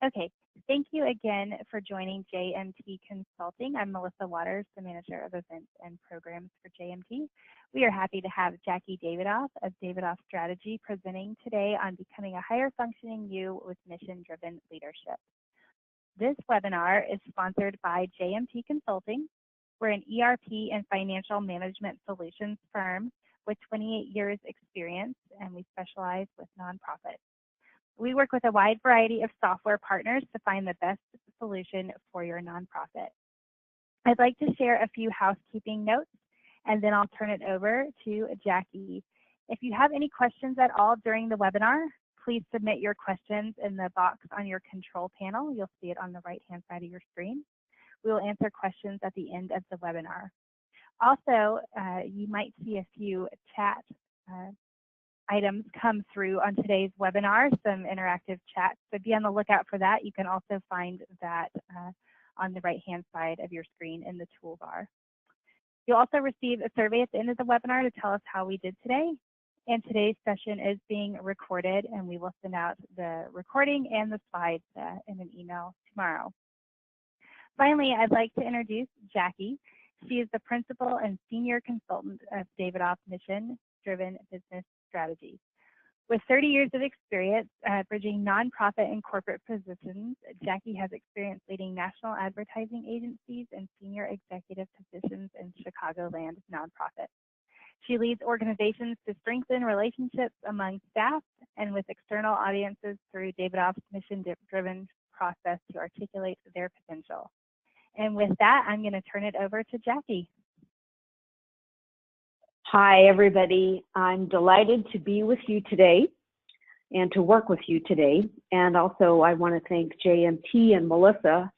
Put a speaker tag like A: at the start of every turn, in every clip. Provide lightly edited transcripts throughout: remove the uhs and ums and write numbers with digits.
A: Okay, thank you again for joining JMT Consulting. I'm Melissa Waters, the Manager of Events and Programs for JMT. We are happy to have Jacki Davidoff of Davidoff Strategy presenting today on becoming a higher functioning you with mission-driven leadership. This webinar is sponsored by JMT Consulting. We're an ERP and financial management solutions firm with 28 years experience, and we specialize with nonprofits. We work with a wide variety of software partners to find the best solution for your nonprofit. I'd like to share a few housekeeping notes, and then I'll turn it over to Jacki. If you have any questions at all during the webinar, please submit your questions in the box on your control panel. You'll see it on the right-hand side of your screen. We will answer questions at the end of the webinar. Also, you might see a few chat items come through on today's webinar, some interactive chats. So be on the lookout for that. You can also find that on the right-hand side of your screen in the toolbar. You'll also receive a survey at the end of the webinar to tell us how we did today. And today's session is being recorded, and we will send out the recording and the slides in an email tomorrow. Finally, I'd like to introduce Jacki. She is the Principal and Senior Consultant of Davidoff Mission-Driven Business Strategies. With 30 years of experience bridging nonprofit and corporate positions, Jacki has experience leading national advertising agencies and senior executive positions in Chicagoland nonprofits. She leads organizations to strengthen relationships among staff and with external audiences through Davidoff's mission-driven process to articulate their potential. And with that, I'm going to turn it over to Jacki.
B: Hi, everybody. I'm delighted to be with you today and to work with you today. And also, I want to thank JMT and Melissa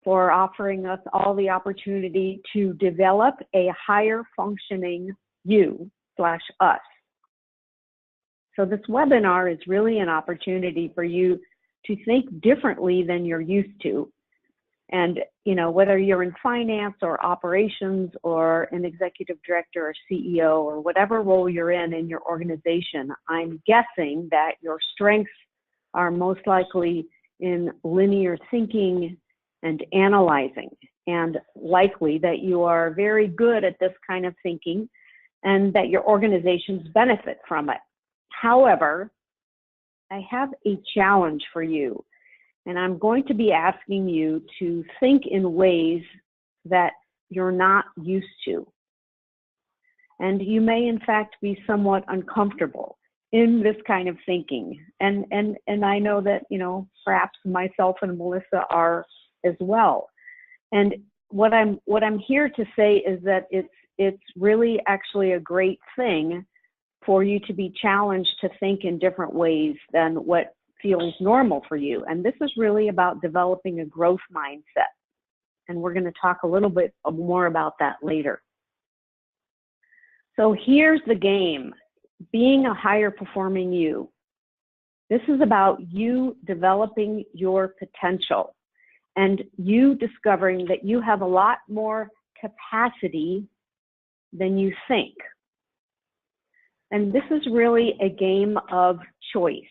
B: for offering us all the opportunity to develop a higher functioning you/us. So this webinar is really an opportunity for you to think differently than you're used to. And, you know, whether you're in finance or operations or an executive director or CEO or whatever role you're in your organization, I'm guessing that your strengths are most likely in linear thinking and analyzing, and likely that you are very good at this kind of thinking and that your organizations benefit from it. However, I have a challenge for you. And I'm going to be asking you to think in ways that you're not used to. And you may, in fact, be somewhat uncomfortable in this kind of thinking. And I know that, you know, perhaps myself and Melissa are as well. And what I'm here to say is that it's really actually a great thing for you to be challenged to think in different ways than what feels normal for you. And this is really about developing a growth mindset. And we're going to talk a little bit more about that later. So here's the game, being a higher performing you. This is about you developing your potential and you discovering that you have a lot more capacity than you think. And this is really a game of choice.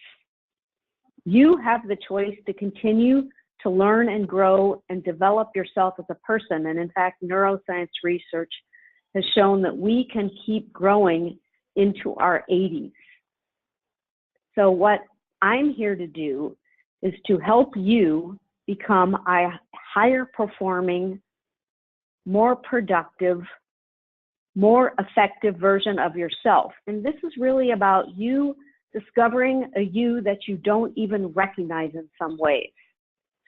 B: You have the choice to continue to learn and grow and develop yourself as a person. And in fact, neuroscience research has shown that we can keep growing into our 80s. So what I'm here to do is to help you become a higher performing, more productive, more effective version of yourself. And this is really about you discovering a you that you don't even recognize in some ways.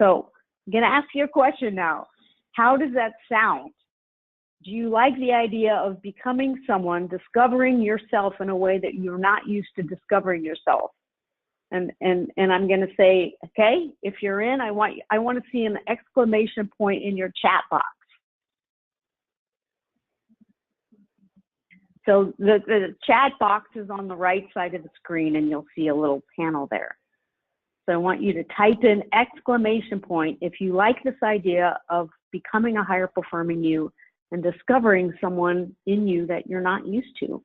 B: So I'm going to ask you a question now. How does that sound? Do you like the idea of becoming someone, discovering yourself in a way that you're not used to discovering yourself? And I'm going to say, okay, if you're in, I want to see an exclamation point in your chat box. So the chat box is on the right side of the screen, and you'll see a little panel there. So I want you to type in exclamation point if you like this idea of becoming a higher performing you and discovering someone in you that you're not used to.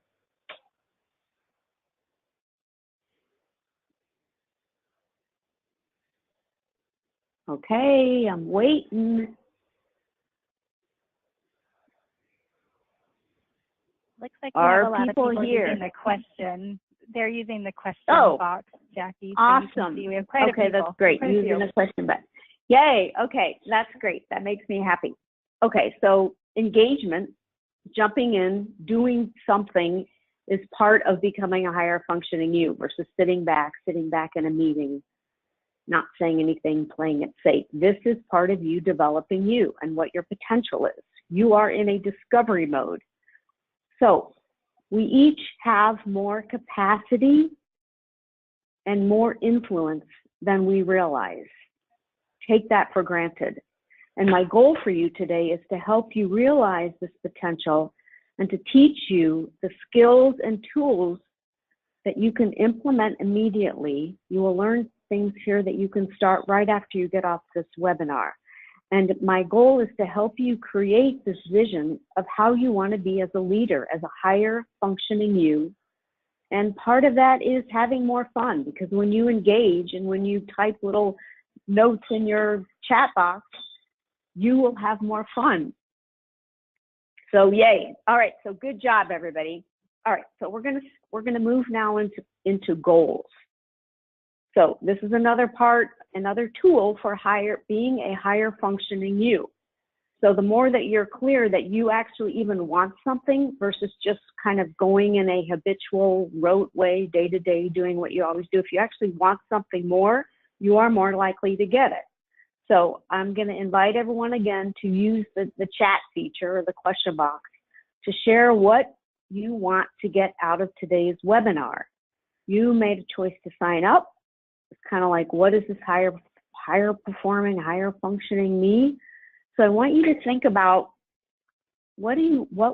B: Okay, I'm waiting.
A: Looks like we have a lot of people
B: here
A: using the question. They're using the question box, Jackie. So
B: awesome.
A: You can see we have quite a few people.
B: That's great. Using the question box. Yay. Okay, that's great. That makes me happy. Okay, so engagement, jumping in, doing something is part of becoming a higher functioning you versus sitting back in a meeting, not saying anything, playing it safe. This is part of you developing you and what your potential is. You are in a discovery mode. So we each have more capacity and more influence than we realize. Take that for granted. And my goal for you today is to help you realize this potential and to teach you the skills and tools that you can implement immediately. You will learn things here that you can start right after you get off this webinar. And my goal is to help you create this vision of how you want to be as a leader, as a higher functioning you. And part of that is having more fun, because when you engage and when you type little notes in your chat box, you will have more fun. So yay. All right, so good job, everybody. All right, so we're gonna move now into goals. So this is another tool for being a higher functioning you. So the more that you're clear that you actually even want something versus just kind of going in a habitual rote way, day to day, doing what you always do. If you actually want something more, you are more likely to get it. So I'm going to invite everyone again to use the chat feature or the question box to share what you want to get out of today's webinar. You made a choice to sign up. It's kind of like, what is this higher performing, higher functioning me? So I want you to think about what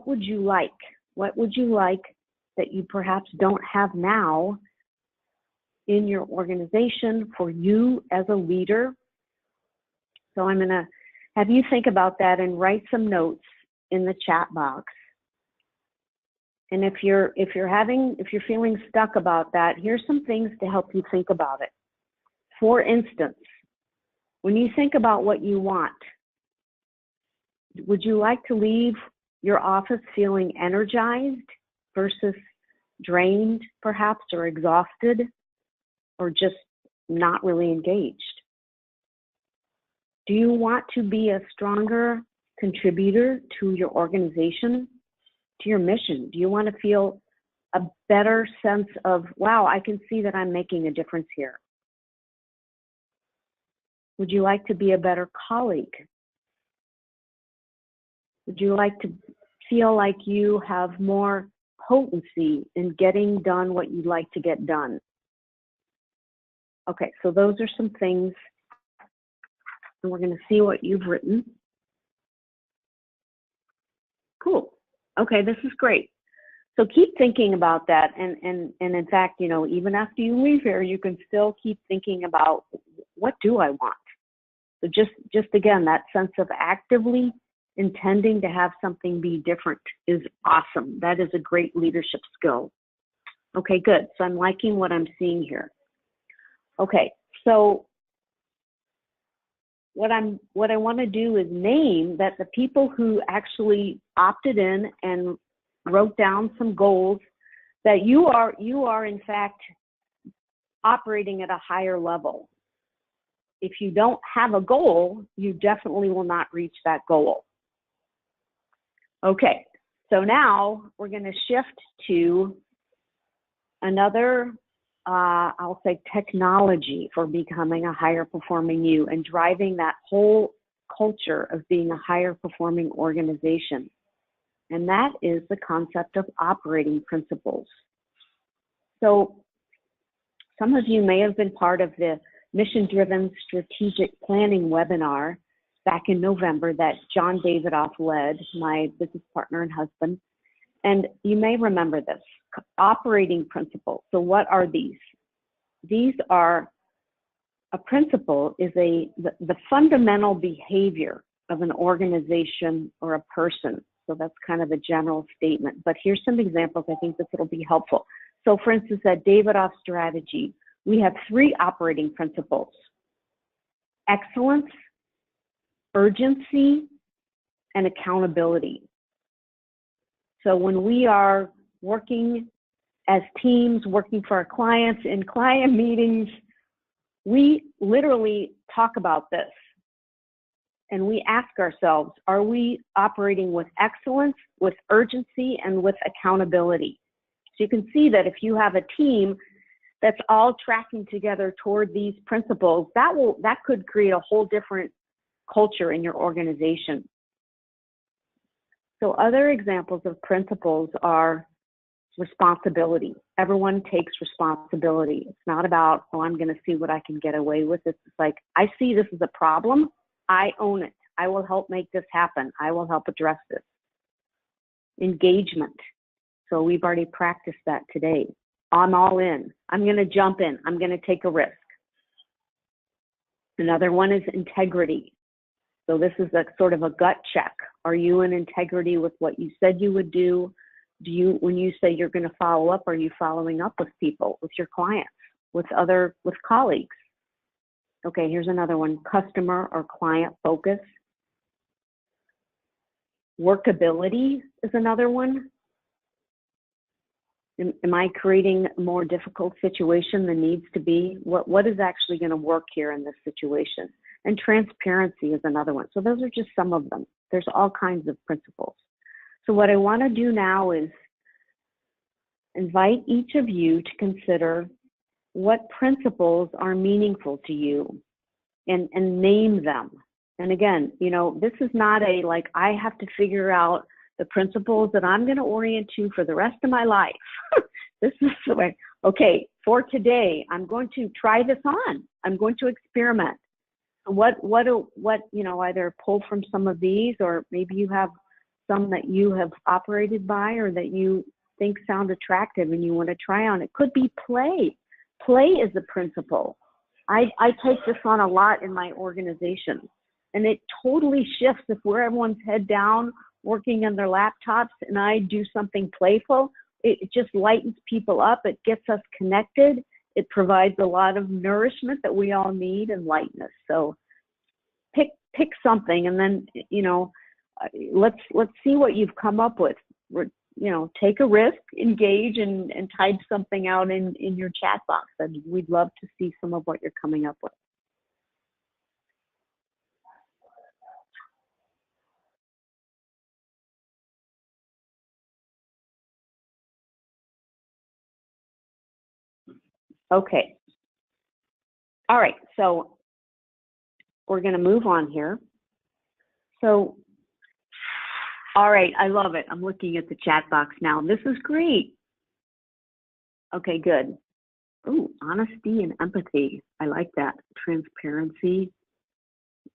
B: would you like? What would you like that you perhaps don't have now in your organization for you as a leader? So I'm going to have you think about that and write some notes in the chat box. And if you're feeling stuck about that, here's some things to help you think about it. For instance, when you think about what you want, would you like to leave your office feeling energized versus drained, perhaps, or exhausted, or just not really engaged? Do you want to be a stronger contributor to your organization, to your mission? Do you want to feel a better sense of, wow, I can see that I'm making a difference here? Would you like to be a better colleague? Would you like to feel like you have more potency in getting done what you'd like to get done? Okay, so those are some things, and we're going to see what you've written. Cool. Okay, this is great. So keep thinking about that, and in fact, you know, even after you leave here, you can still keep thinking about, what do I want? So just again, that sense of actively intending to have something be different is awesome. That is a great leadership skill. Okay, good. So I'm liking what I'm seeing here. Okay, so what I want to do is name that the people who actually opted in and wrote down some goals, that you are in fact operating at a higher level. If you don't have a goal, you definitely will not reach that goal. Okay, so now we're going to shift to another, I'll say, technology for becoming a higher performing you and driving that whole culture of being a higher performing organization. And that is the concept of operating principles. So some of you may have been part of the mission-driven strategic planning webinar back in November that John Davidoff led, my business partner and husband. And you may remember this, operating principles. So what are these? These are, a principle is the fundamental behavior of an organization or a person. So that's kind of a general statement. But here's some examples. I think this will be helpful. So for instance, at Davidoff strategy, we have 3 operating principles. excellence, urgency, and accountability. So when we are working as teams, working for our clients in client meetings, we literally talk about this. And we ask ourselves, are we operating with excellence, with urgency, and with accountability? So you can see that if you have a team that's all tracking together toward these principles, that could create a whole different culture in your organization. So other examples of principles are responsibility. Everyone takes responsibility. It's not about, oh, I'm going to see what I can get away with. It's like, I see this as a problem. I own it. I will help make this happen. I will help address this. Engagement. So we've already practiced that today. I'm all in. I'm going to jump in. I'm going to take a risk. Another one is integrity. So this is a sort of a gut check. Are you in integrity with what you said you would do? When you say you're going to follow up, are you following up with people, with your clients, with colleagues? Okay, here's another one, customer or client focus. Workability is another one. Am I creating a more difficult situation than needs to be? What is actually going to work here in this situation? And transparency is another one. So those are just some of them. There's all kinds of principles. So what I want to do now is invite each of you to consider what principles are meaningful to you and name them. And again, this is not like I have to figure out the principles that I'm going to orient to for the rest of my life. This is the way, okay, for today, I'm going to try this on. I'm going to experiment. What either pull from some of these, or maybe you have some that you have operated by or that you think sound attractive and you want to try on. It could be play. Play is a principle. I take this on a lot in my organization, and it totally shifts if everyone's head down working on their laptops and I do something playful. It just lightens people up. It gets us connected. It provides a lot of nourishment that we all need and lightness. So pick something, and then let's see what you've come up with. Take a risk, engage, and type something out in your chat box. And we'd love to see some of what you're coming up with. Okay. All right, so we're going to move on here. So, all right, I love it. I'm looking at the chat box now. This is great. Okay, good. Ooh, honesty and empathy. I like that. Transparency.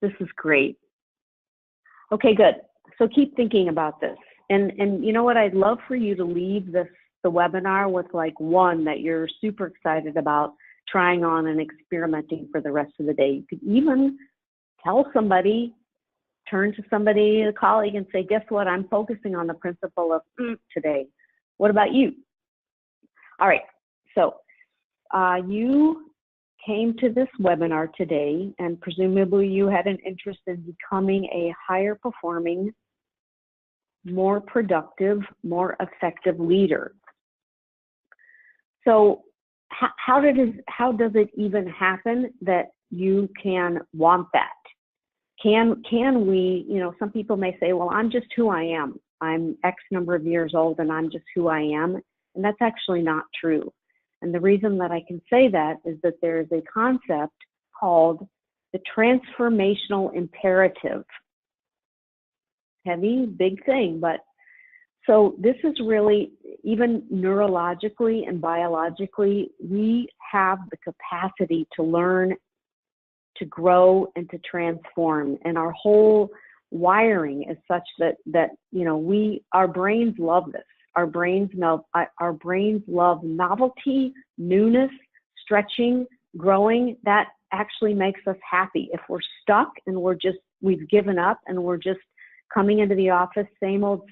B: This is great. Okay, good. So keep thinking about this. And you know what? I'd love for you to leave the webinar with like one that you're super excited about trying on and experimenting for the rest of the day. You could even tell somebody, turn to somebody, a colleague, and say, guess what? I'm focusing on the principle of today. What about you? All right. So you came to this webinar today, and presumably you had an interest in becoming a higher performing, more productive, more effective leader. So how does it even happen that you can want that? Can we, some people may say, well, I'm just who I am. I'm X number of years old and I'm just who I am. And that's actually not true. And the reason that I can say that is that there is a concept called the transformational imperative. Heavy, big thing, but so this is really, even neurologically and biologically, we have the capacity to learn, to grow, and to transform. And our whole wiring is such that our brains love this. Our brains love novelty, newness, stretching, growing. That actually makes us happy. If we're stuck and we've given up and we're just coming into the office, same old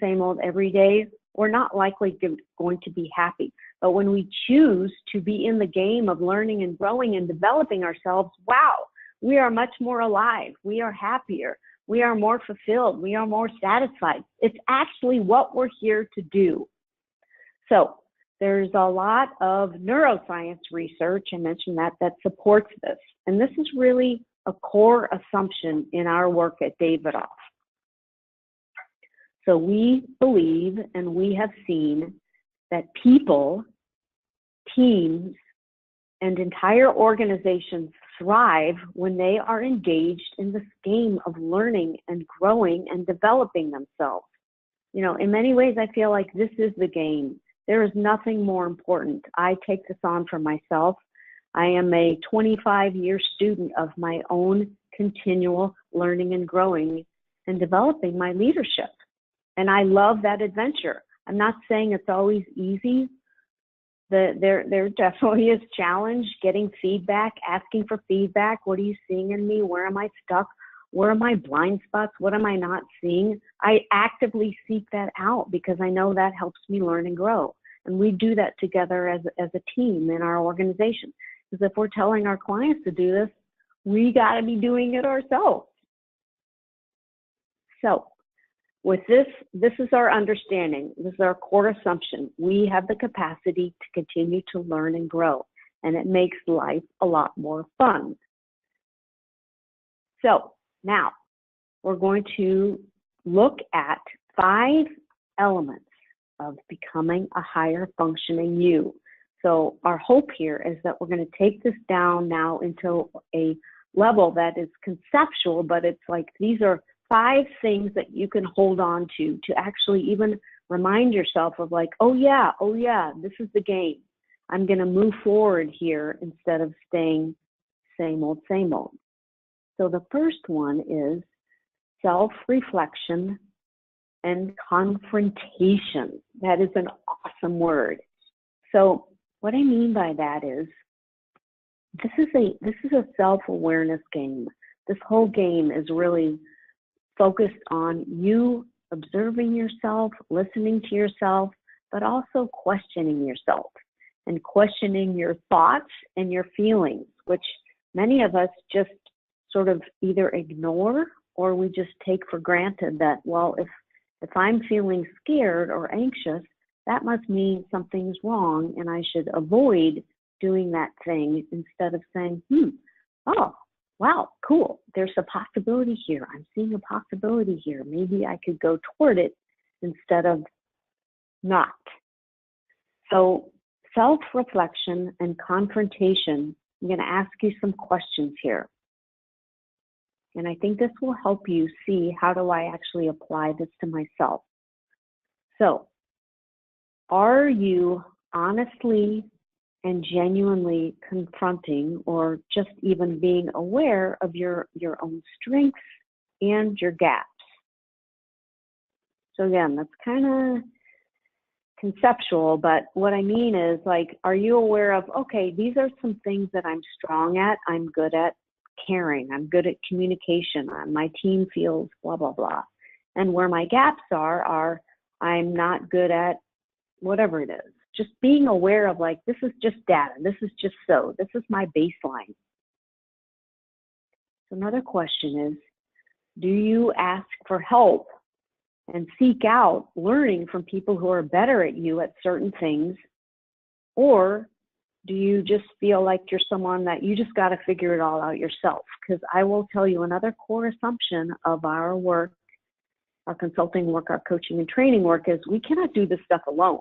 B: every day, we're not likely going to be happy. But when we choose to be in the game of learning and growing and developing ourselves, wow, we are much more alive. We are happier. We are more fulfilled. We are more satisfied. It's actually what we're here to do. So there's a lot of neuroscience research, I mentioned that supports this. And this is really a core assumption in our work at Davidoff. So we believe and we have seen that people, teams, and entire organizations thrive when they are engaged in this game of learning and growing and developing themselves. You know, in many ways, I feel like this is the game. There is nothing more important. I take this on for myself. I am a 25-year student of my own continual learning and growing and developing my leadership. And I love that adventure. I'm not saying it's always easy. There definitely is challenge, getting feedback, asking for feedback. What are you seeing in me? Where am I stuck? Where are my blind spots? What am I not seeing? I actively seek that out because I know that helps me learn and grow. And we do that together as a team in our organization. Because if we're telling our clients to do this, we got to be doing it ourselves. So with this is our understanding. This is our core assumption. We have the capacity to continue to learn and grow, and it makes life a lot more fun. So now we're going to look at 5 elements of becoming a higher functioning you. So our hope here is that we're going to take this down now into a level that is conceptual, but it's like these are 5 things that you can hold on to actually even remind yourself of like, oh yeah, this is the game. I'm going to move forward here instead of staying same old, same old. So the first one is self-reflection and confrontation. That is an awesome word. So what I mean by that is this is a self-awareness game. This whole game is really focused on you observing yourself, listening to yourself, but also questioning yourself and questioning your thoughts and your feelings, which many of us just sort of either ignore or we just take for granted that, well, if I'm feeling scared or anxious, that must mean something's wrong and I should avoid doing that thing instead of saying, oh, wow, cool. There's a possibility here. I'm seeing a possibility here. Maybe I could go toward it instead of not. So self-reflection and confrontation, I'm going to ask you some questions here. And I think this will help you see how do I actually apply this to myself. So are you honestly and genuinely confronting or just even being aware of your own strengths and your gaps? So again, that's kind of conceptual, but what I mean is like, are you aware of, okay, these are some things that I'm strong at, I'm good at caring, I'm good at communication, my team feels blah, blah, blah. And where my gaps are I'm not good at whatever it is. Just being aware of like, this is just data. This is just this is my baseline. So another question is, do you ask for help and seek out learning from people who are better at you at certain things? Or do you just feel like you're someone that you just got to figure it all out yourself? Because I will tell you another core assumption of our work, our consulting work, our coaching and training work is we cannot do this stuff alone.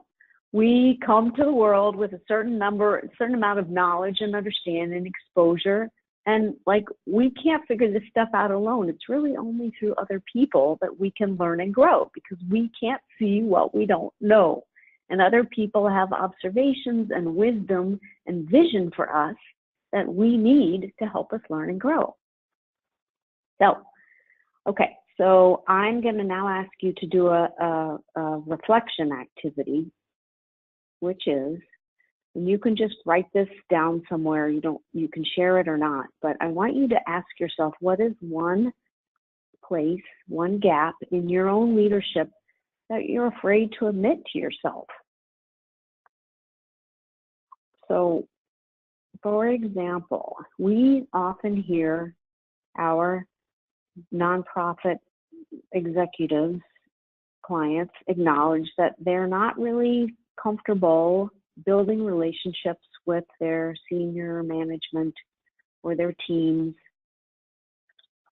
B: We come to the world with a certain amount of knowledge and understanding and exposure. And like, we can't figure this stuff out alone. It's really only through other people that we can learn and grow because we can't see what we don't know. And other people have observations and wisdom and vision for us that we need to help us learn and grow. So, okay, so I'm going to now ask you to do a reflection activity, which is, and you can just write this down somewhere. You can share it or not, but I want you to ask yourself, what is one place, one gap in your own leadership that you're afraid to admit to yourself? So, for example, we often hear our nonprofit executives, clients, acknowledge that they're not really comfortable building relationships with their senior management or their teams.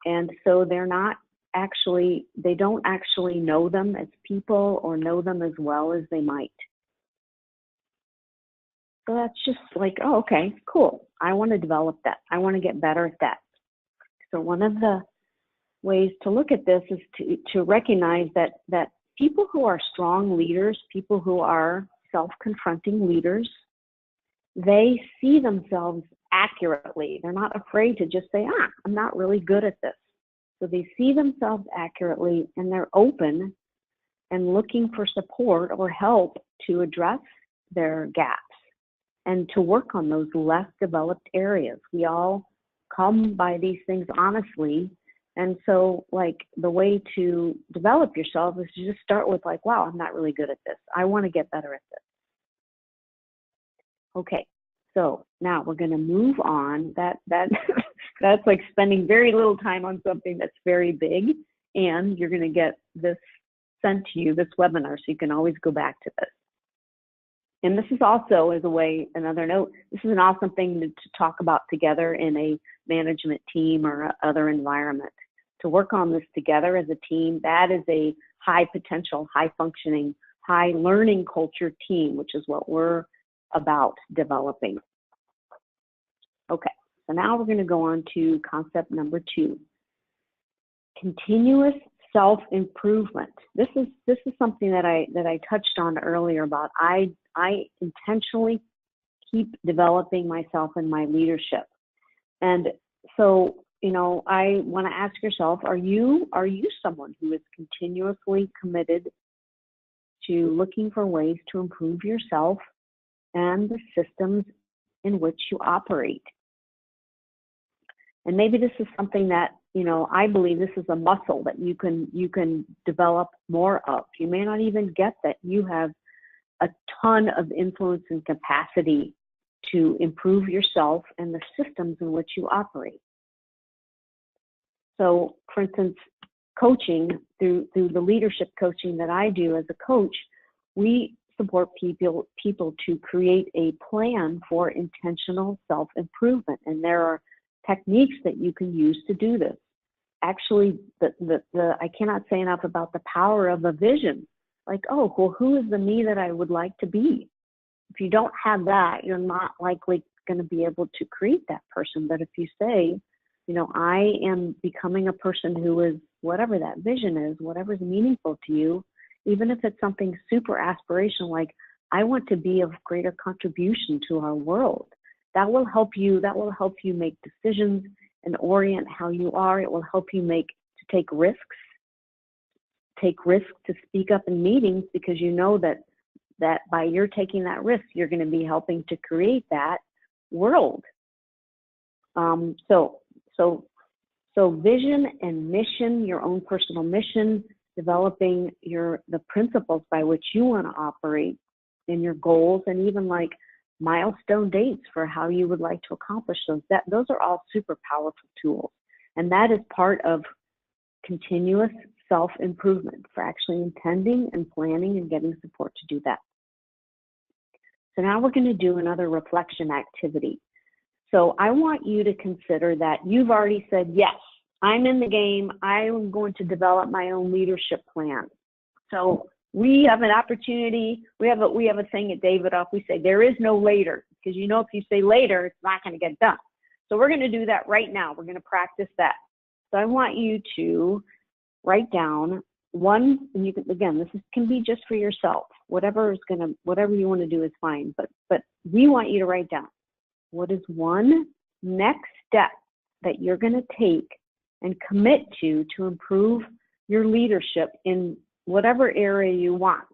B: And so they don't actually know them as people or know them as well as they might. So that's just like, oh, okay, cool. I want to develop that. I want to get better at that. So one of the ways to look at this is to recognize that people who are strong leaders, people who are self-confronting leaders, they see themselves accurately. They're not afraid to just say, I'm not really good at this. So they see themselves accurately, and they're open and looking for support or help to address their gaps and to work on those less developed areas. We all come by these things honestly. And so like the way to develop yourself is to just start with like, wow, I'm not really good at this. I want to get better at this. Okay, so now we're going to move on. That's like spending very little time on something that's very big, and you're going to get this sent to you, this webinar, so you can always go back to this. And this is also, as a way, another note, this is an awesome thing to talk about together in a management team or other environment. To work on this together as a team, that is a high potential, high functioning, high learning culture team, which is what we're about developing. Okay, so now we're going to go on to concept number 2, continuous self-improvement. This is something that I touched on earlier about I intentionally keep developing myself and my leadership. And so, you know, I want to ask yourself, are you someone who is continuously committed to looking for ways to improve yourself and the systems in which you operate? And maybe this is something that, you know, I believe this is a muscle that you can develop more of. You may not even get that you have a ton of influence and capacity to improve yourself and the systems in which you operate. So, for instance, coaching, through the leadership coaching that I do as a coach, we support people to create a plan for intentional self-improvement. And there are techniques that you can use to do this. Actually, I cannot say enough about the power of a vision. Like, oh, well, who is the me that I would like to be? If you don't have that, you're not likely going to be able to create that person. But if you say, you know, I am becoming a person who is whatever that vision is, whatever's meaningful to you, even if it's something super aspirational, like I want to be of greater contribution to our world. That will help you make decisions and orient how you are. It will help you take risks to speak up in meetings, because you know that by your taking that risk, you're going to be helping to create that world. So vision and mission, your own personal mission, developing the principles by which you want to operate in your goals, and even like milestone dates for how you would like to accomplish those. Those are all super powerful tools. And that is part of continuous self-improvement, for actually intending and planning and getting support to do that. So now we're going to do another reflection activity. So I want you to consider that you've already said, yes, I'm in the game. I'm going to develop my own leadership plan. So we have an opportunity. We have a thing at Davidoff. We say there is no later, because you know if you say later, it's not going to get done. So we're going to do that right now. We're going to practice that. So I want you to write down one, and you can, again, this can be just for yourself. Whatever you want to do is fine. But we want you to write down, what is one next step that you're going to take and commit to improve your leadership in whatever area you want.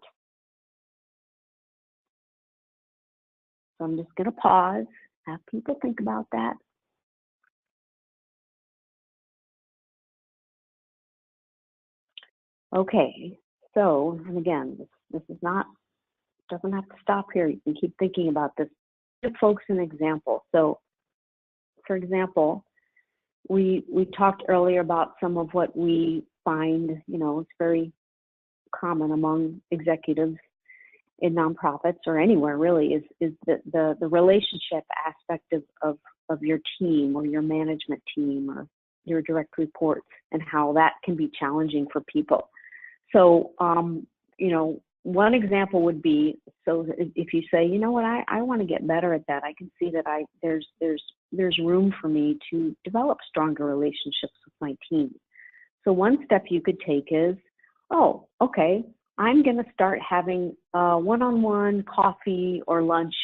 B: So I'm just going to pause, have people think about that. Okay, so, and again, this is not, doesn't have to stop here. You can keep thinking about this. Give folks an example. So, for example, we talked earlier about some of what we find, it's very common among executives in nonprofits or anywhere really, is the relationship aspect of your team or your management team or your direct reports, and how that can be challenging for people. So, one example would be, so if you say, you know what, I want to get better at that. I can see that there's room for me to develop stronger relationships with my team. So one step you could take is, oh, okay, I'm going to start having a one-on-one coffee or lunch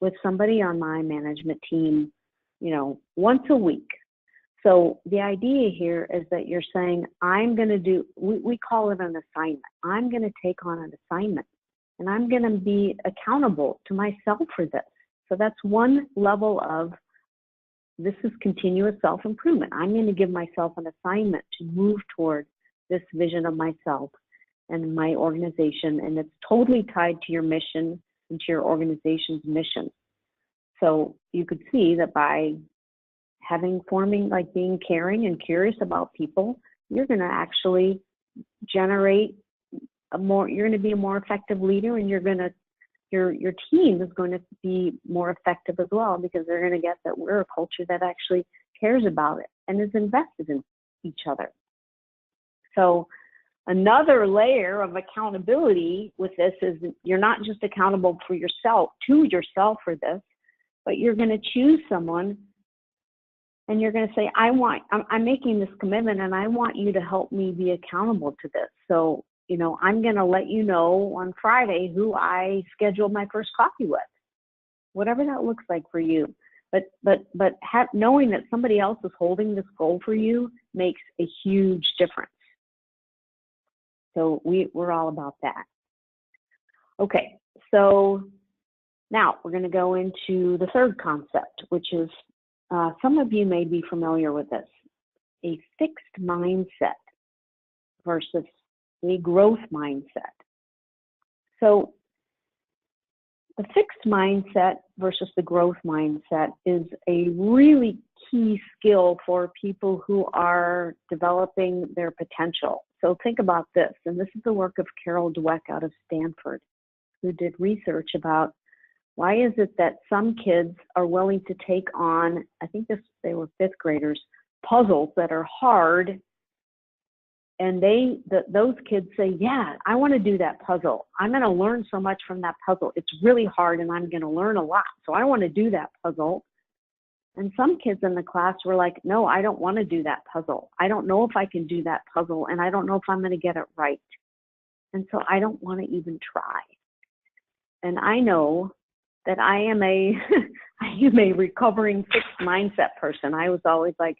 B: with somebody on my management team, once a week. So the idea here is that you're saying, I'm going to do, we call it an assignment. I'm going to take on an assignment, and I'm going to be accountable to myself for this. So that's one level of, this is continuous self-improvement. I'm going to give myself an assignment to move toward this vision of myself and my organization, and it's totally tied to your mission and to your organization's mission. So you could see that by being caring and curious about people, you're going to actually generate you're going to be a more effective leader, and your team is going to be more effective as well, because they're going to get that we're a culture that actually cares about it and is invested in each other. So another layer of accountability with this is you're not just accountable to yourself for this, but you're going to choose someone. And you're going to say, I'm making this commitment, and I want you to help me be accountable to this. So, I'm going to let you know on Friday who I scheduled my first coffee with, whatever that looks like for you. But knowing that somebody else is holding this goal for you makes a huge difference. So we're all about that. Okay, so now we're going to go into the third concept, which is, some of you may be familiar with this, a fixed mindset versus a growth mindset. So the fixed mindset versus the growth mindset is a really key skill for people who are developing their potential. So think about this, and this is the work of Carol Dweck out of Stanford, who did research about why is it that some kids are willing to take on, I think they were fifth graders, puzzles that are hard, and those kids say, yeah, I want to do that puzzle. I'm going to learn so much from that puzzle. It's really hard, and I'm going to learn a lot, so I want to do that puzzle. And some kids in the class were like, no, I don't want to do that puzzle. I don't know if I can do that puzzle, and I don't know if I'm going to get it right. And so I don't want to even try. And I know that I am a recovering fixed mindset person. I was always like,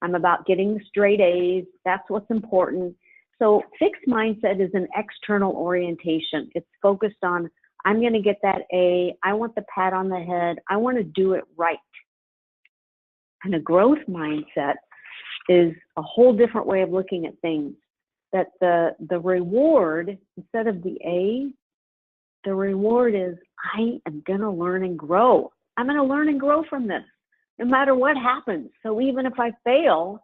B: I'm about getting straight A's. That's what's important. So fixed mindset is an external orientation. It's focused on, I'm going to get that A. I want the pat on the head. I want to do it right. And a growth mindset is a whole different way of looking at things. That the reward, instead of the A, the reward is, I am going to learn and grow. I'm going to learn and grow from this, no matter what happens. So even if I fail,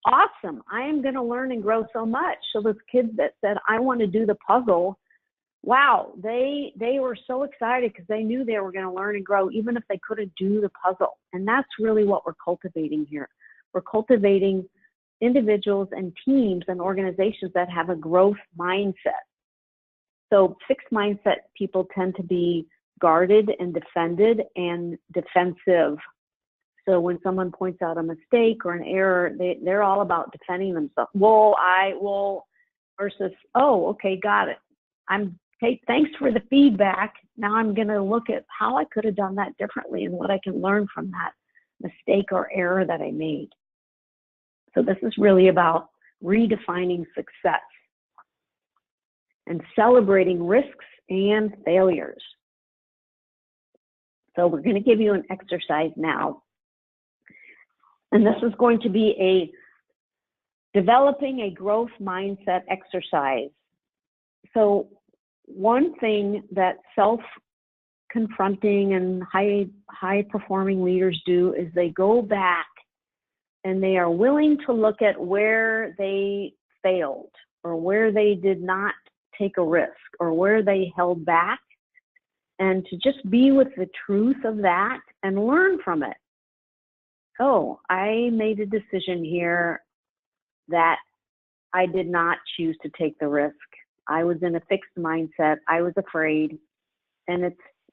B: awesome. I am going to learn and grow so much. So those kids that said, I want to do the puzzle, wow, they were so excited because they knew they were going to learn and grow, even if they couldn't do the puzzle. And that's really what we're cultivating here. We're cultivating individuals and teams and organizations that have a growth mindset. So fixed mindset people tend to be guarded and defended and defensive. So when someone points out a mistake or an error, they're all about defending themselves. Versus, oh, okay, got it. Thanks for the feedback. Now I'm going to look at how I could have done that differently and what I can learn from that mistake or error that I made. So this is really about redefining success and celebrating risks and failures. So we're going to give you an exercise now. And this is going to be a developing a growth mindset exercise. So one thing that self-confronting and high-performing leaders do is they go back and they are willing to look at where they failed or where they did not take a risk or where they held back, and to just be with the truth of that and learn from it. Oh, I made a decision here that I did not choose to take the risk. I was in a fixed mindset. I was afraid. And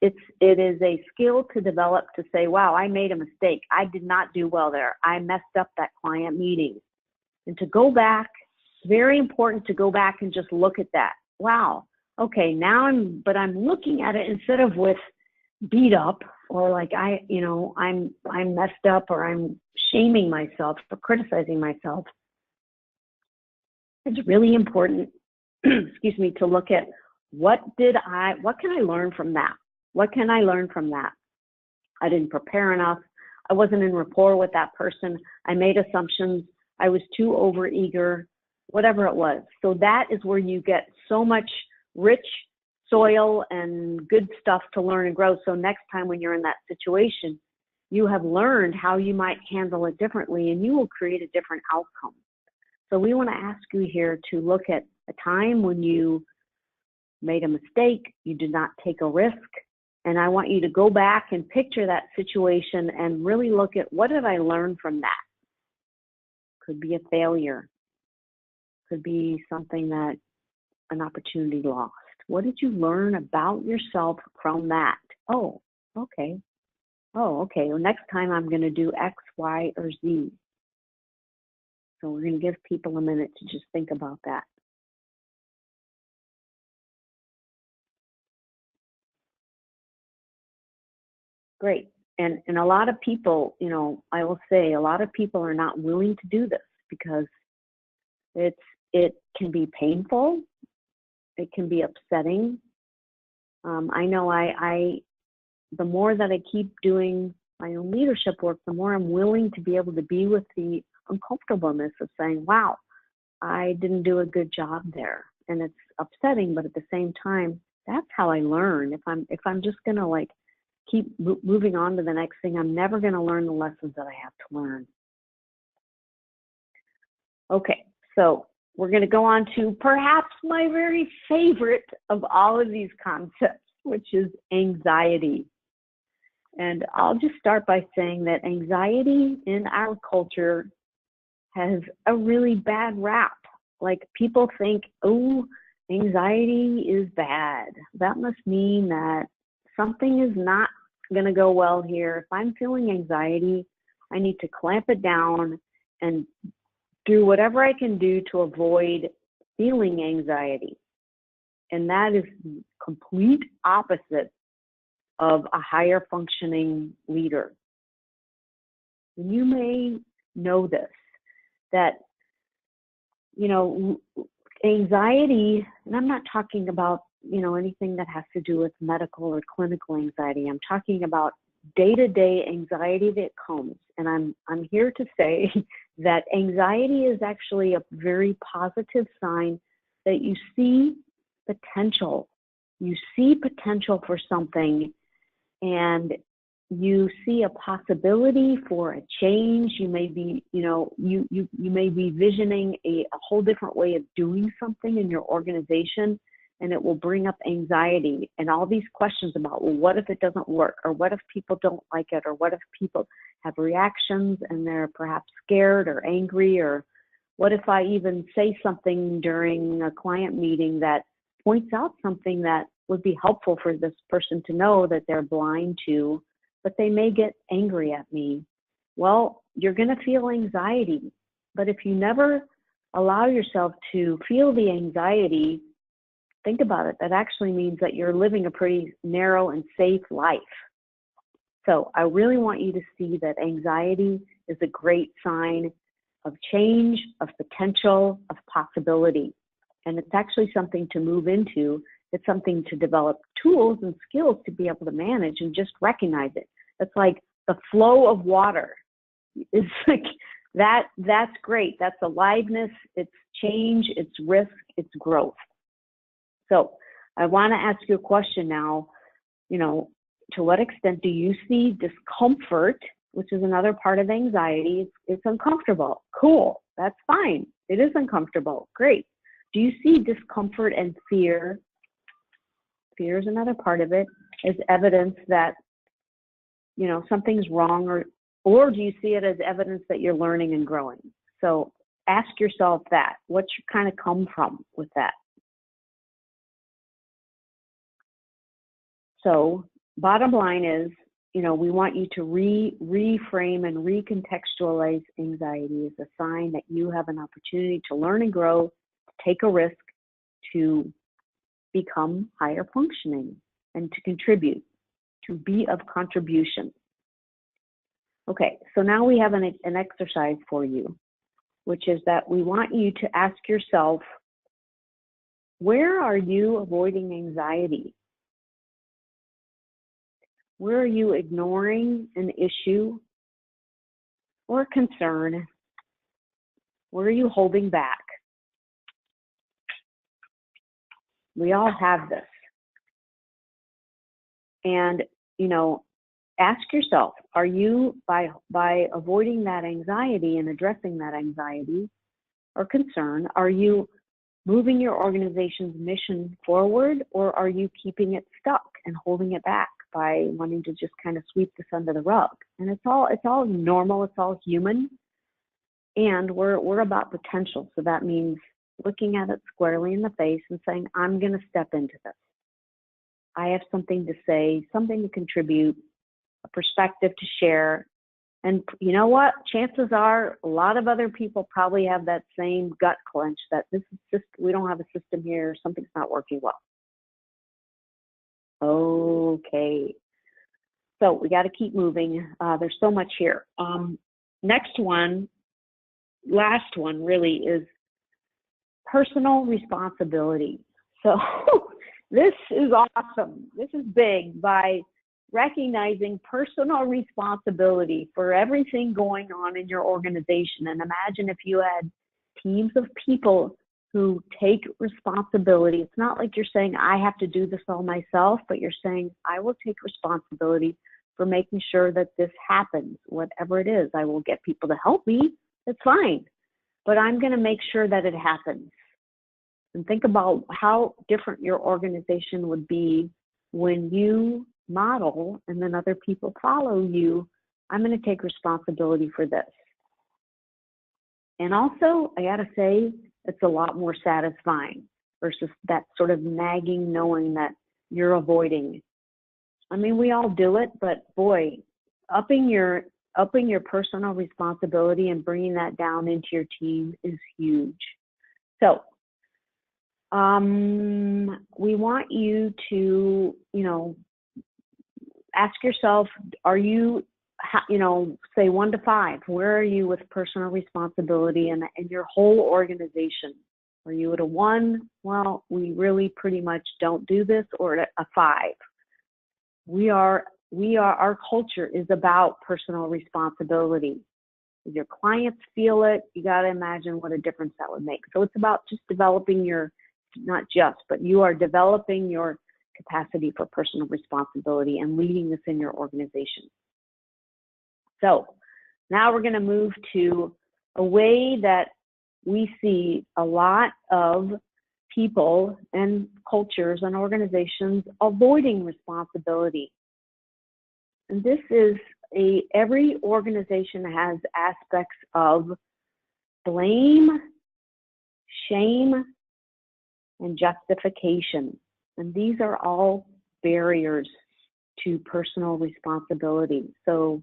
B: it is a skill to develop to say, wow, I made a mistake. I did not do well there. I messed up that client meeting. And to go back, very important to go back and just look at that. Wow. Okay, now I'm looking at it instead of with beat up or like I'm messed up or I'm shaming myself or criticizing myself. It's really important, excuse me, to look at what can I learn from that? What can I learn from that? I didn't prepare enough. I wasn't in rapport with that person. I made assumptions. I was too overeager, whatever it was. So that is where you get so much rich soil and good stuff to learn and grow. So next time when you're in that situation, you have learned how you might handle it differently and you will create a different outcome. So we want to ask you here to look at a time when you made a mistake, you did not take a risk, and I want you to go back and picture that situation and really look at what did I learn from that? Could be a failure, could be something that an opportunity lost. What did you learn about yourself from that? Oh, okay. Well, next time I'm going to do X, Y, or Z. So we're going to give people a minute to just think about that. Great. And a lot of people, I will say a lot of people are not willing to do this because it can be painful. It can be upsetting. I know the more that I keep doing my own leadership work, the more I'm willing to be able to be with the uncomfortableness of saying, wow, I didn't do a good job there. And it's upsetting, but at the same time, that's how I learn. If I'm just going to keep moving on to the next thing, I'm never going to learn the lessons that I have to learn. Okay, so we're going to go on to perhaps my very favorite of all of these concepts, which is anxiety. And I'll just start by saying that anxiety in our culture has a really bad rap. Like people think, oh, anxiety is bad. That must mean that something is not going to go well here. If I'm feeling anxiety, I need to clamp it down and do whatever I can do to avoid feeling anxiety. And that is complete opposite of a higher functioning leader. And you may know this, that, anxiety, and I'm not talking about, anything that has to do with medical or clinical anxiety. I'm talking about day-to-day anxiety that comes. And I'm here to say that anxiety is actually a very positive sign that you see potential. You see potential for something, and you see a possibility for a change. You may be, you may be visioning a whole different way of doing something in your organization, and it will bring up anxiety and all these questions about, well, what if it doesn't work? Or what if people don't like it? Or what if people have reactions and they're perhaps scared or angry? Or what if I even say something during a client meeting that points out something that would be helpful for this person to know that they're blind to, but they may get angry at me? Well, you're going to feel anxiety. But if you never allow yourself to feel the anxiety, think about it. That actually means that you're living a pretty narrow and safe life. So I really want you to see that anxiety is a great sign of change, of potential, of possibility. And it's actually something to move into. It's something to develop tools and skills to be able to manage and just recognize it. It's like the flow of water. It's like that's great. That's aliveness, it's change, it's risk, it's growth. So I want to ask you a question now. To what extent do you see discomfort which is another part of anxiety. It's uncomfortable. Cool. That's fine. It is uncomfortable. Great. Do you see discomfort and fear? Fear is another part of it, as evidence that, you know, something's wrong, or do you see it as evidence that you're learning and growing? So ask yourself that. What should kind of come from with that? So bottom line is, you know, we want you to reframe and recontextualize anxiety as a sign that you have an opportunity to learn and grow, to take a risk, to become higher functioning, and to contribute, to be of contribution. Okay, so now we have an exercise for you, which is that we want you to ask yourself, where are you avoiding anxiety? Where are you ignoring an issue or a concern? Where are you holding back? We all have this. And, you know, ask yourself, are you, by avoiding that anxiety and addressing that anxiety or concern, are you moving your organization's mission forward, or are you keeping it stuck and holding it back by wanting to just kind of sweep this under the rug? And it's all normal, it's all human, and we're about potential. So that means looking at it squarely in the face and saying, I'm going to step into this. I have something to say, something to contribute, a perspective to share. And you know what? Chances are a lot of other people probably have that same gut clench that this is just, we don't have a system here, something's not working well. Okay. So we got to keep moving. There's so much here. Next one, last one really, is personal responsibility. So this is awesome. This is big. By recognizing personal responsibility for everything going on in your organization. And imagine if you had teams of people who take responsibility. It's not like you're saying, I have to do this all myself, but you're saying, I will take responsibility for making sure that this happens, whatever it is. I will get people to help me. That's fine. But I'm going to make sure that it happens. And think about how different your organization would be when you model and then other people follow you. I'm going to take responsibility for this. And also, I got to say, it's a lot more satisfying versus that sort of nagging knowing that you're avoiding. I mean, we all do it, but boy, upping your personal responsibility and bringing that down into your team is huge. So we want you to, ask yourself, are you, say 1 to 5, where are you with personal responsibility in your whole organization? Are you at a 1? Well, we really pretty much don't do this, or at a 5. Our culture is about personal responsibility. If your clients feel it, you got to imagine what a difference that would make. So it's about just developing you are developing your capacity for personal responsibility and leading this in your organization. So now we're going to move to a way that we see a lot of people and cultures and organizations avoiding responsibility. And this is every organization has aspects of blame, shame, and justification. And these are all barriers to personal responsibility. So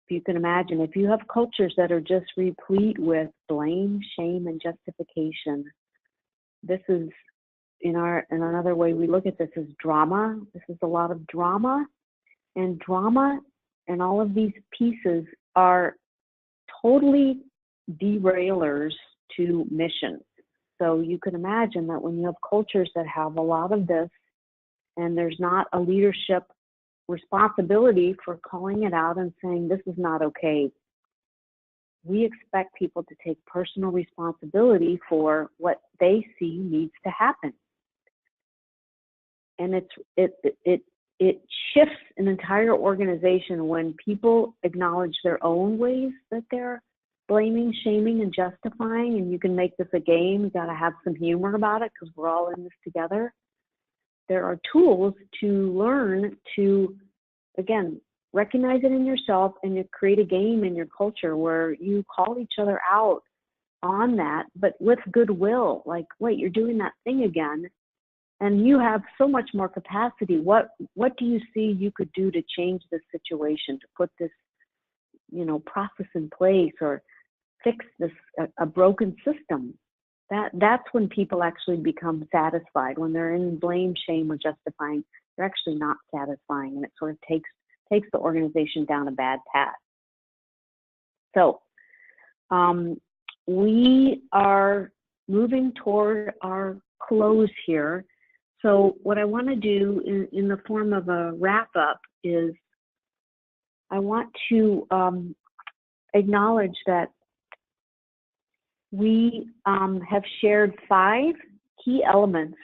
B: if you can imagine, if you have cultures that are just replete with blame, shame, and justification, this is, in another way we look at this, is drama. This is a lot of drama. And drama and all of these pieces are totally derailers to mission. So you can imagine that when you have cultures that have a lot of this, and there's not a leadership responsibility for calling it out and saying, this is not okay. We expect people to take personal responsibility for what they see needs to happen. And it shifts an entire organization when people acknowledge their own ways that they're blaming, shaming, and justifying. And you can make this a game. You got to have some humor about it because we're all in this together. There are tools to learn to, again, recognize it in yourself and you create a game in your culture where you call each other out on that, but with goodwill. Like, wait, you're doing that thing again. And you have so much more capacity. What do you see you could do to change this situation, to put this, process in place or fix this a broken system? That's when people actually become satisfied. When they're in blame, shame, or justifying, they're actually not satisfying, and it sort of takes the organization down a bad path. So we are moving toward our close here. So what I want to do in the form of a wrap up is I want to acknowledge that we have shared 5 key elements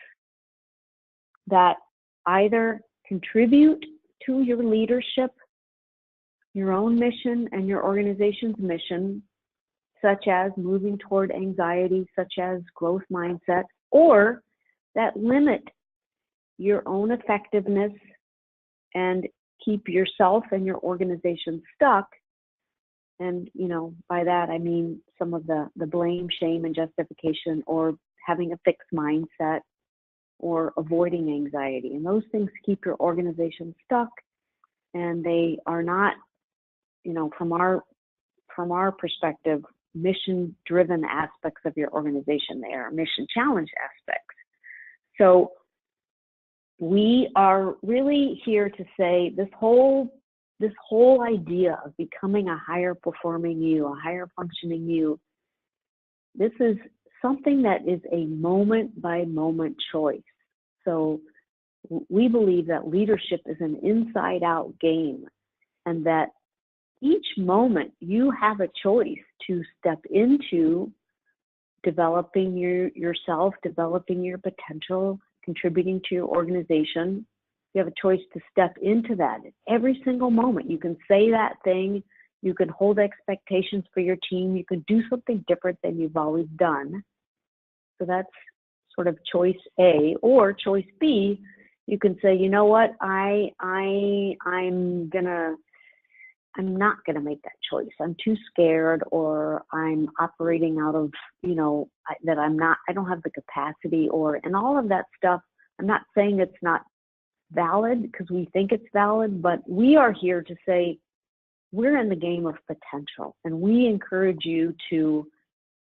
B: that either contribute to your leadership, your own mission, and your organization's mission, such as moving toward anxiety, such as growth mindset, or that limit your own effectiveness and keep yourself and your organization stuck. And, by that, I mean some of the blame, shame, and justification, or having a fixed mindset, or avoiding anxiety. And those things keep your organization stuck, and they are not, from our perspective, mission-driven aspects of your organization. They are mission-challenge aspects. So we are really here to say this whole idea of becoming a higher performing you, a higher functioning you, this is something that is a moment by moment choice. So we believe that leadership is an inside out game, and that each moment you have a choice to step into developing yourself, developing your potential, contributing to your organization. You have a choice to step into that every single moment. You can say that thing. You can hold expectations for your team. You can do something different than you've always done. So that's sort of choice A. Or choice B, you can say, you know what, I'm not gonna make that choice. I'm too scared, or I'm operating out of, that I don't have the capacity, and all of that stuff. I'm not saying it's not valid, because we think it's valid, but we are here to say we're in the game of potential, and we encourage you to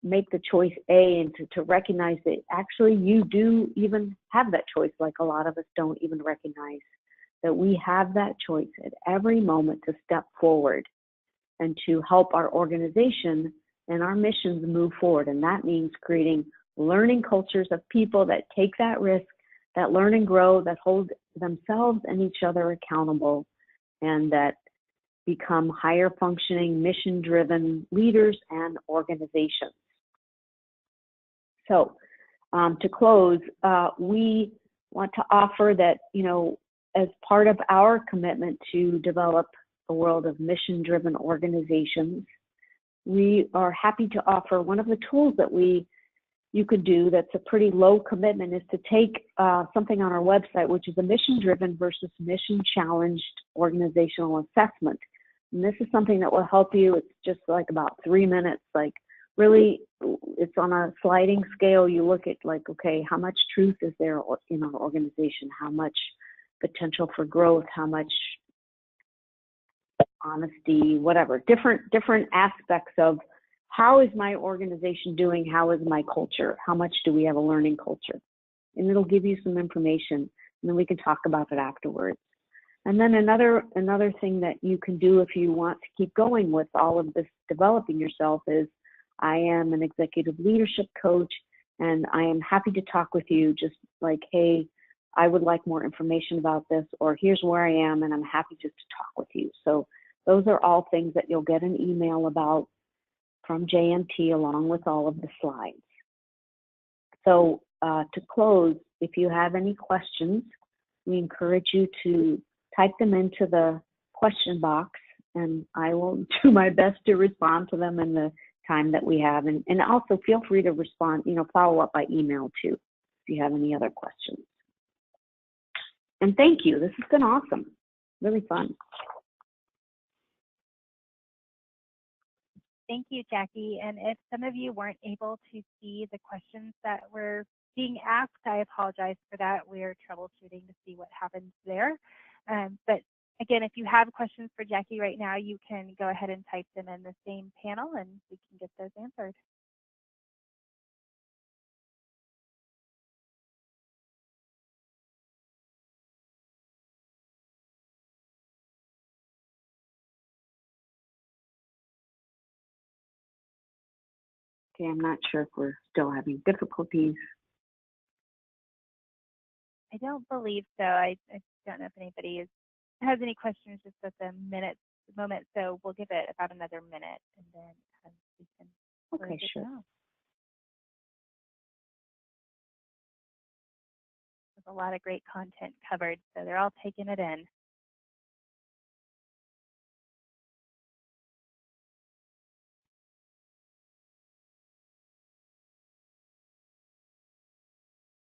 B: make the choice A, and to recognize that actually you do even have that choice, like a lot of us don't even recognize that we have that choice at every moment to step forward and to help our organization and our missions move forward. And that means creating learning cultures of people that take that risk, that learn and grow, that hold themselves and each other accountable, and that become higher functioning, mission-driven leaders and organizations. So to close, we want to offer that, as part of our commitment to develop a world of mission-driven organizations, we are happy to offer one of the tools that you could do that's a pretty low commitment, is to take something on our website, which is a mission-driven versus mission-challenged organizational assessment. And this is something that will help you. It's just like about 3 minutes. Like, really, it's on a sliding scale. You look at, like, okay, how much truth is there in our organization? How much potential for growth? How much honesty? Whatever. Different aspects of how is my organization doing? How is my culture? How much do we have a learning culture? And it'll give you some information, and then we can talk about it afterwards. And then another thing that you can do if you want to keep going with all of this developing yourself is, I am an executive leadership coach, and I am happy to talk with you, just like, hey, I would like more information about this, or here's where I am, and I'm happy just to talk with you. So those are all things that you'll get an email about from JMT, along with all of the slides. So to close, if you have any questions, we encourage you to type them into the question box, and I will do my best to respond to them in the time that we have. And also feel free to respond, follow up by email too, if you have any other questions. And thank you. This has been awesome. Really fun.
A: Thank you, Jackie. And if some of you weren't able to see the questions that were being asked, I apologize for that. We're troubleshooting to see what happens there. But again, if you have questions for Jackie right now, you can go ahead and type them in the same panel and we can get those answered.
B: Okay, I'm not sure if we're still having difficulties.
A: I don't believe so. I don't know if anybody has any questions just at the moment, so we'll give it about another minute and then we can
B: Okay, sure.
A: There's a lot of great content covered, so they're all taking it in.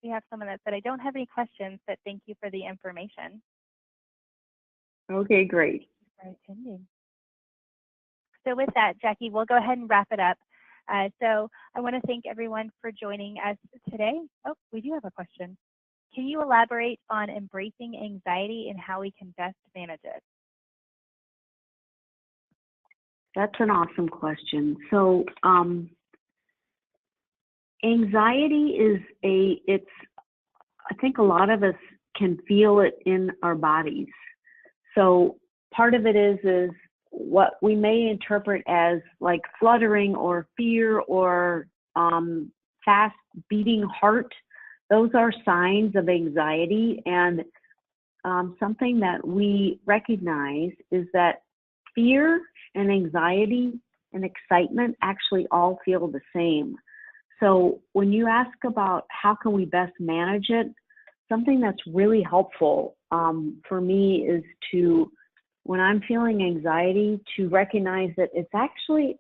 A: We have someone that said, I don't have any questions, but thank you for the information.
B: Okay, great.
A: Thank you for attending. So with that, Jackie, we'll go ahead and wrap it up. So I want to thank everyone for joining us today. Oh, we do have a question. Can you elaborate on embracing anxiety and how we can best manage it?
B: That's an awesome question. So anxiety I think a lot of us can feel it in our bodies. So part of it is what we may interpret as like fluttering or fear or fast beating heart. Those are signs of anxiety. And something that we recognize is that fear and anxiety and excitement actually all feel the same. So when you ask about how can we best manage it, something that's really helpful for me is to, when I'm feeling anxiety, to recognize that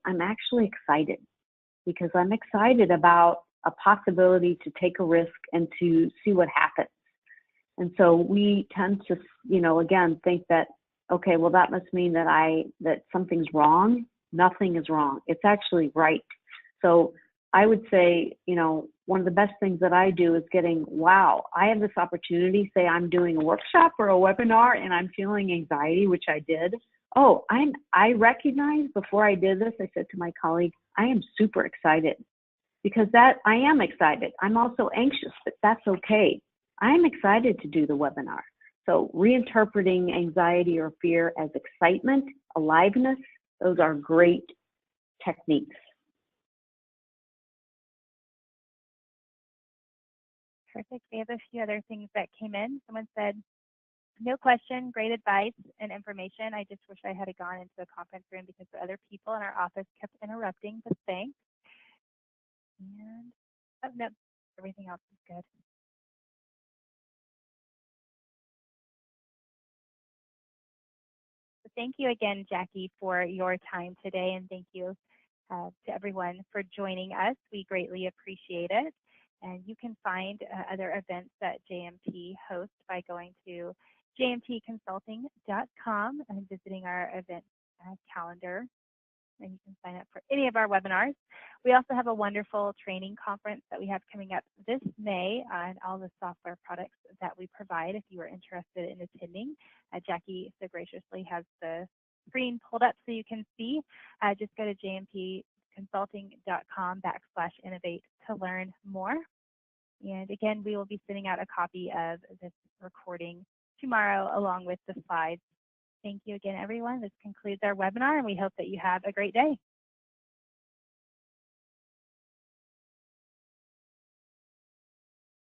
B: I'm actually excited, because I'm excited about a possibility to take a risk and to see what happens. And so we tend to, again, think that, okay, well, that must mean that something's wrong. Nothing is wrong. It's actually right. So I would say, one of the best things that I do is wow, I have this opportunity, say I'm doing a workshop or a webinar and I'm feeling anxiety, which I did. Oh, I recognize before I did this, I said to my colleague, I am super excited, because I am excited. I'm also anxious, but that's okay. I'm excited to do the webinar. So reinterpreting anxiety or fear as excitement, aliveness, those are great techniques.
A: Perfect. We have a few other things that came in. Someone said, no question, great advice and information. I just wish I had gone into a conference room because the other people in our office kept interrupting, but thanks. And, oh, no, everything else is good. So thank you again, Jackie, for your time today, and thank you to everyone for joining us. We greatly appreciate it. And you can find other events that JMT hosts by going to jmtconsulting.com and visiting our event calendar. And you can sign up for any of our webinars. We also have a wonderful training conference that we have coming up this May on all the software products that we provide if you are interested in attending. Jackie so graciously has the screen pulled up so you can see. Just go to jmtconsulting.com/innovate to learn more. And again, we will be sending out a copy of this recording tomorrow along with the slides. Thank you again, everyone. This concludes our webinar, and we hope that you have a great day.